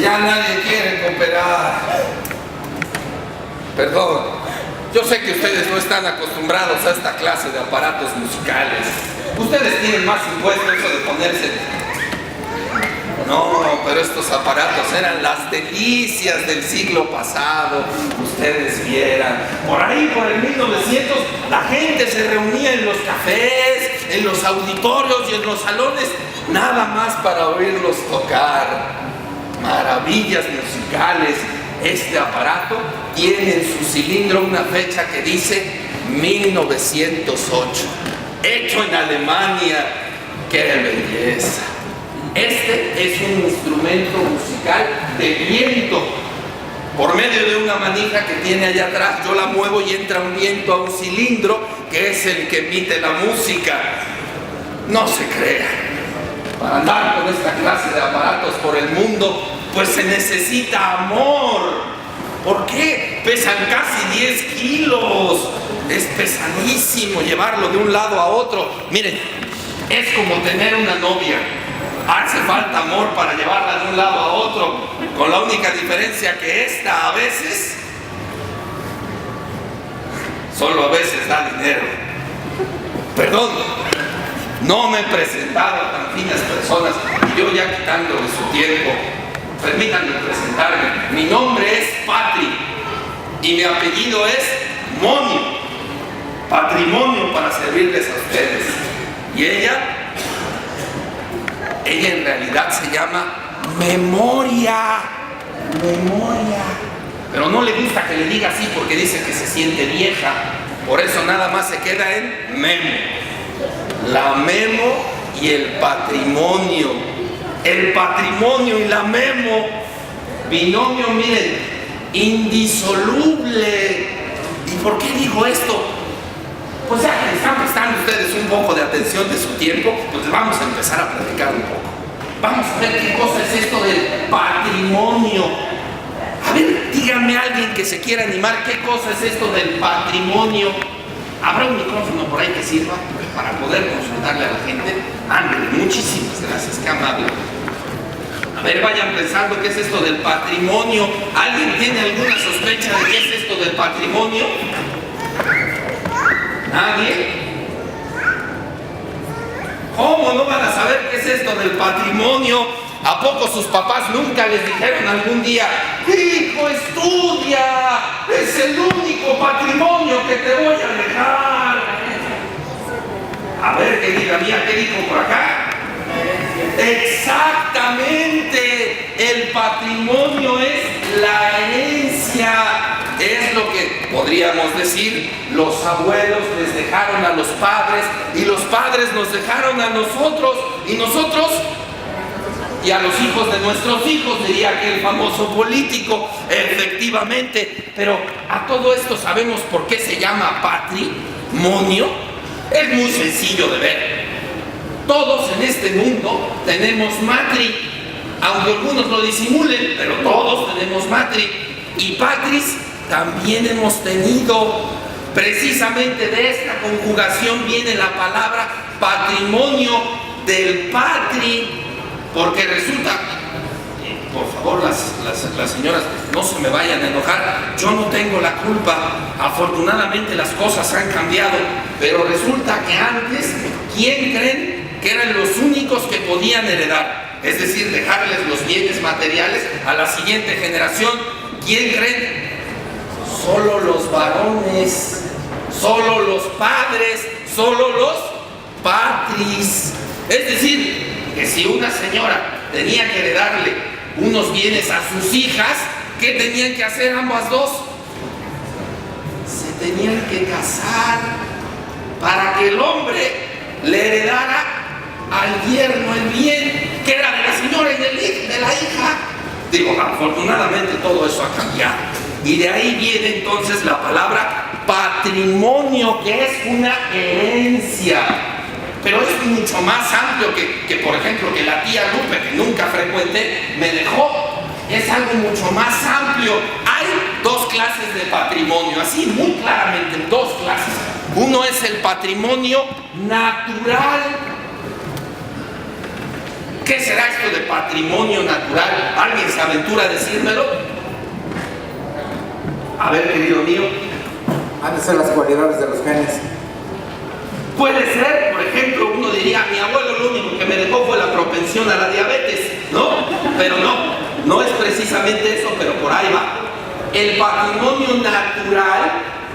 Y ya nadie quiere cooperar. Perdón, yo sé que ustedes no están acostumbrados a esta clase de aparatos musicales. Ustedes tienen más impuesto eso de ponerse. No, pero estos aparatos eran las delicias del siglo pasado. Ustedes vieran. Por ahí, por el 1900, la gente se reunía en los cafés, en los auditorios y en los salones, nada más para oírlos tocar. Maravillas musicales. Este aparato tiene en su cilindro una fecha que dice 1908. Hecho en Alemania. ¡Qué belleza! Este es un instrumento musical de viento. Por medio de una manija que tiene allá atrás, yo la muevo y entra un viento a un cilindro que es el que emite la música. No se crea. Para andar con esta clase de aparatos por el mundo, pues se necesita amor. ¿Por qué? Pesan casi 10 kilos. Es pesadísimo llevarlo de un lado a otro. Miren, es como tener una novia. Hace falta amor para llevarla de un lado a otro, con la única diferencia que esta a veces, solo a veces da dinero. Perdón, no me he presentado a tan finas personas y yo ya quitándole su tiempo. Permítanme presentarme. Mi nombre es Patri y mi apellido es Monio. Patrimonio para servirles a ustedes. Y ella en realidad se llama Memoria. Memoria. Pero no le gusta que le diga así porque dice que se siente vieja. Por eso nada más se queda en Memo. La Memo y el patrimonio. El patrimonio y la Memo. Binomio, miren, indisoluble. ¿Y por qué digo esto? Pues ya que están prestando ustedes un poco de atención de su tiempo, pues vamos a empezar a platicar un poco. Vamos a ver qué cosa es esto del patrimonio. A ver, díganme alguien que se quiera animar, ¿qué cosa es esto del patrimonio? ¿Habrá un micrófono por ahí que sirva para poder consultarle a la gente? Ándale, muchísimas gracias, qué amable. A ver, vayan pensando qué es esto del patrimonio. ¿Alguien tiene alguna sospecha de qué es esto del patrimonio? ¿Nadie? ¿Cómo no van a saber qué es esto del patrimonio? ¿A poco sus papás nunca les dijeron algún día: hijo, estudia, es el único patrimonio que te voy a dejar? A ver, querida mía, ¿qué dijo por acá? Exactamente, el patrimonio es la herencia. Es lo que podríamos decir, los abuelos les dejaron a los padres y los padres nos dejaron a nosotros y nosotros y a los hijos de nuestros hijos, diría aquel famoso político. Efectivamente, pero a todo esto sabemos por qué se llama patrimonio. Es muy sencillo de ver. Todos en este mundo tenemos matri, aunque algunos lo disimulen, pero todos tenemos matri y patris. También hemos tenido. Precisamente de esta conjugación viene la palabra patrimonio, del patri, porque resulta, por favor las señoras no se me vayan a enojar, yo no tengo la culpa, afortunadamente las cosas han cambiado, pero resulta que antes, ¿quién creen que eran los únicos que podían heredar? Es decir, dejarles los bienes materiales a la siguiente generación. ¿Quién creen? Solo los varones, solo los padres, solo los patris. Es decir, que si una señora tenía que heredarle unos bienes a sus hijas, ¿qué tenían que hacer ambas dos? Se tenían que casar para que el hombre le heredara al yerno el bien que era de la señora y de la hija. Digo, afortunadamente todo eso ha cambiado. Y de ahí viene entonces la palabra patrimonio, que es una herencia. Pero es mucho más amplio que por ejemplo, que la tía Lupe, que nunca frecuenté, me dejó. Es algo mucho más amplio. Hay dos clases de patrimonio, así muy claramente, dos clases. Uno es el patrimonio natural. ¿Qué será esto de patrimonio natural? ¿Alguien se aventura a decírmelo? A ver, querido mío. Han de ser las cualidades de los genes. Puede ser, por ejemplo, uno diría, mi abuelo lo único que me dejó fue la propensión a la diabetes, ¿no? Pero no es precisamente eso, pero por ahí va. El patrimonio natural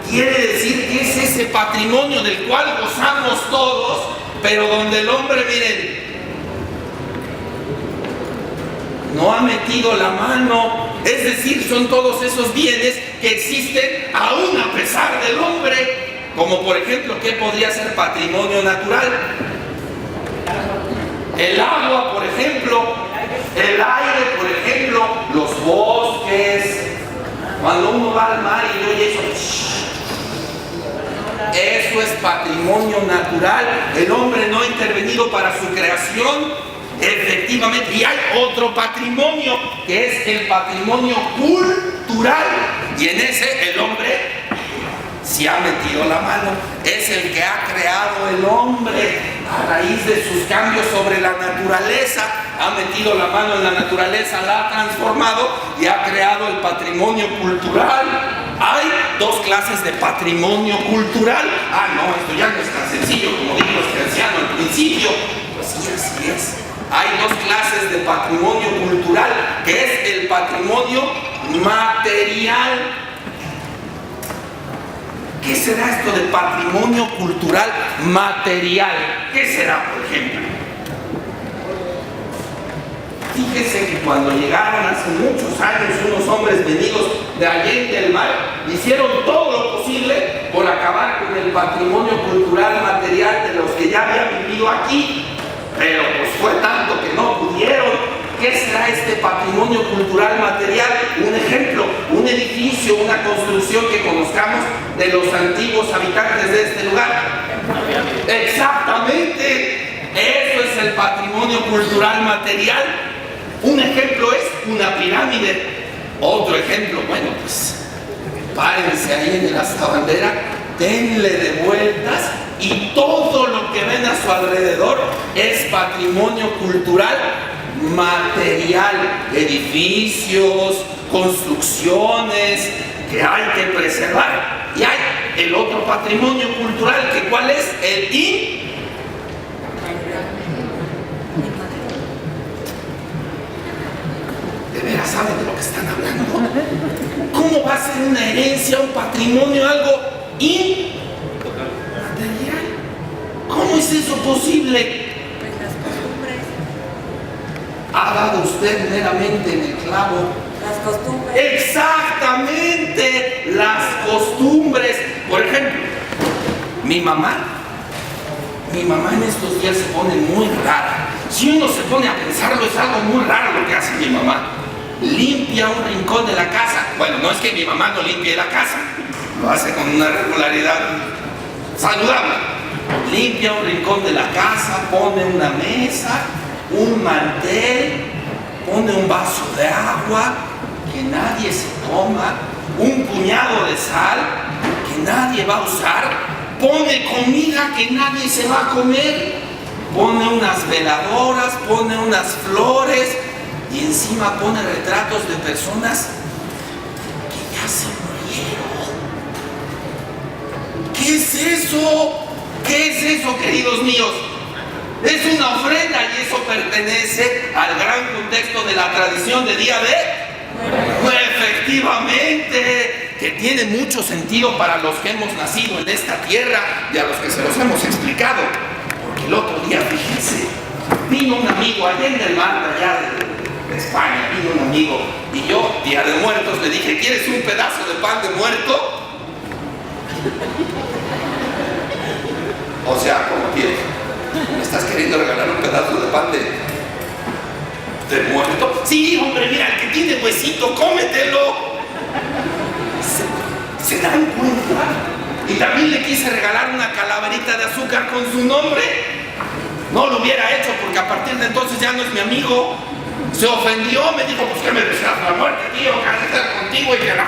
quiere decir que es ese patrimonio del cual gozamos todos, pero donde el hombre, miren, no ha metido la mano. Es decir, son todos esos bienes que existen aún a pesar del hombre. Como por ejemplo, ¿qué podría ser patrimonio natural? El agua, por ejemplo, el aire, por ejemplo, los bosques. Cuando uno va al mar y oye eso es patrimonio natural. El hombre no ha intervenido para su creación, efectivamente. Y hay otro patrimonio, que es el patrimonio cultural. Y en ese el hombre si ha metido la mano, es el que ha creado el hombre a raíz de sus cambios sobre la naturaleza, ha metido la mano en la naturaleza, la ha transformado y ha creado el patrimonio cultural. Hay dos clases de patrimonio cultural. No, esto ya no es tan sencillo como dijo este anciano al principio. Pues sí, así es. Hay dos clases de patrimonio cultural, que es el patrimonio material. ¿Qué será esto de patrimonio cultural material? ¿Qué será, por ejemplo? Fíjese que cuando llegaron hace muchos años unos hombres venidos de Allende del Mar, hicieron todo lo posible por acabar con el patrimonio cultural material de los que ya habían vivido aquí, pero pues fue tanto que no pudieron. ¿Qué será este patrimonio cultural material? Un ejemplo, un edificio, una construcción que conozcamos de los antiguos habitantes de este lugar. Exactamente, eso es el patrimonio cultural material. Un ejemplo es una pirámide. Otro ejemplo, bueno, pues párense ahí en la sabandera, denle de vueltas y todo lo que ven a su alrededor es patrimonio cultural material, edificios, construcciones que hay que preservar. Y hay el otro patrimonio cultural, que ¿cuál es? El ¿De veras saben de lo que están hablando? ¿Cómo va a ser una herencia, un patrimonio, algo inmaterial? ¿Cómo es eso posible? ¿Ha dado usted meramente en el clavo? Las costumbres. Exactamente, las costumbres. Por ejemplo, mi mamá en estos días se pone muy rara. Si uno se pone a pensarlo, es algo muy raro lo que hace mi mamá. Limpia un rincón de la casa. Bueno, no es que mi mamá no limpie la casa, lo hace con una regularidad saludable. Limpia un rincón de la casa, pone una mesa, un mantel, pone un vaso de agua que nadie se toma, un puñado de sal que nadie va a usar, pone comida que nadie se va a comer, pone unas veladoras, pone unas flores y encima pone retratos de personas que ya se murieron. ¿Qué es eso? ¿Qué es eso, queridos míos? Es una ofrenda y eso pertenece al gran contexto de la tradición de Día de... Pues efectivamente, que tiene mucho sentido para los que hemos nacido en esta tierra y a los que se los hemos explicado. Porque el otro día, fíjense, vino un amigo allá en el mar de allá de España, vino un amigo y yo, Día de Muertos, le dije, ¿quieres un pedazo de pan de muerto? O sea, ¿cómo quieres? ¿Me estás queriendo regalar un pedazo de pan de muerto? Sí, hombre, mira, el que tiene huesito, cómetelo. ¿Se dan cuenta? Y también le quise regalar una calaverita de azúcar con su nombre. No lo hubiera hecho porque a partir de entonces ya no es mi amigo. Se ofendió, me dijo, pues que me deseas la muerte, tío, que estar contigo y que no.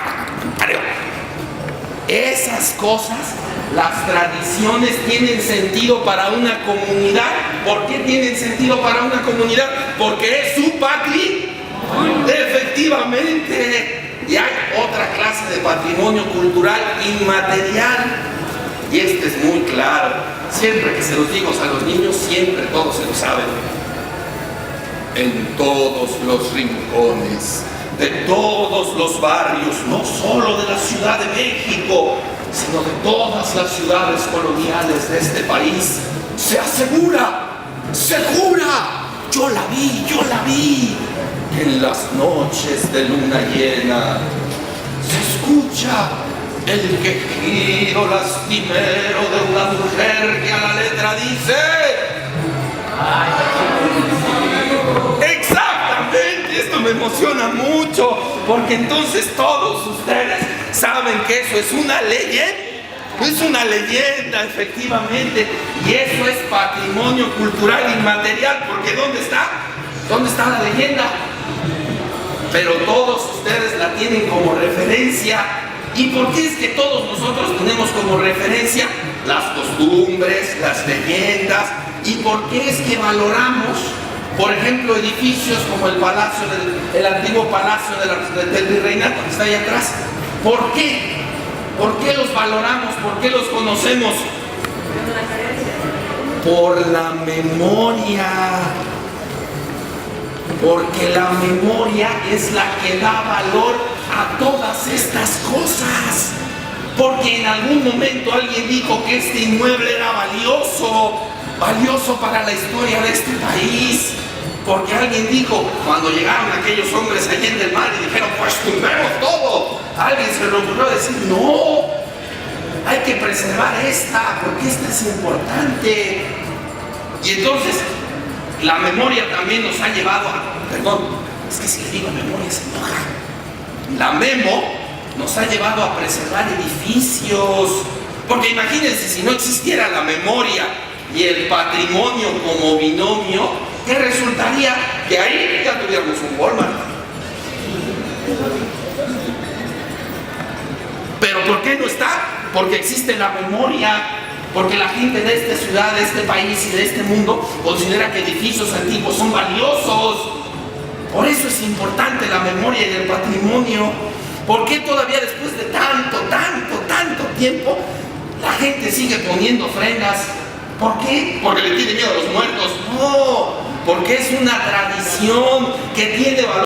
Esas cosas Las tradiciones tienen sentido para una comunidad. ¿Por qué tienen sentido para una comunidad? Porque es su patrimonio. Efectivamente. Y hay otra clase de patrimonio cultural inmaterial. Y este es muy claro. Siempre que se los digo a los niños, siempre todos se lo saben. En todos los rincones, de todos los barrios, no solo de la Ciudad de México, sino de todas las ciudades coloniales de este país, se asegura, se jura, yo la vi, que en las noches de luna llena se escucha el quejido lastimero de una mujer que a la letra dice: exactamente, esto me emociona mucho, porque entonces todos ustedes saben que eso es una leyenda, efectivamente, y eso es patrimonio cultural inmaterial, porque ¿dónde está? ¿Dónde está la leyenda? Pero todos ustedes la tienen como referencia. ¿Y por qué es que todos nosotros tenemos como referencia las costumbres, las leyendas? ¿Y por qué es que valoramos, por ejemplo, edificios como el palacio, el antiguo palacio del virreinato que está ahí atrás? ¿Por qué? ¿Por qué los valoramos? ¿Por qué los conocemos? Por la memoria. Porque la memoria es la que da valor a todas estas cosas. Porque en algún momento alguien dijo que este inmueble era valioso para la historia de este país. Porque alguien dijo, cuando llegaron aquellos hombres allá en el mar y dijeron, pues tumbemos todo, alguien se le ocurrió decir, no, hay que preservar esta, porque esta es importante. Y entonces, la memoria también nos ha llevado a, perdón, es que si le digo memoria se enoja. La memo nos ha llevado a preservar edificios. Porque imagínense, si no existiera la memoria y el patrimonio como binomio, ¿qué resultaría? Que ahí ya tuviéramos un Walmart. ¿Pero por qué no está? Porque existe la memoria. Porque la gente de esta ciudad, de este país y de este mundo considera que edificios antiguos son valiosos. Por eso es importante la memoria y el patrimonio. ¿Por qué todavía después de tanto tiempo la gente sigue poniendo ofrendas? ¿Por qué? ¿Porque le tiene miedo a los muertos? No, porque es una tradición que tiene valor.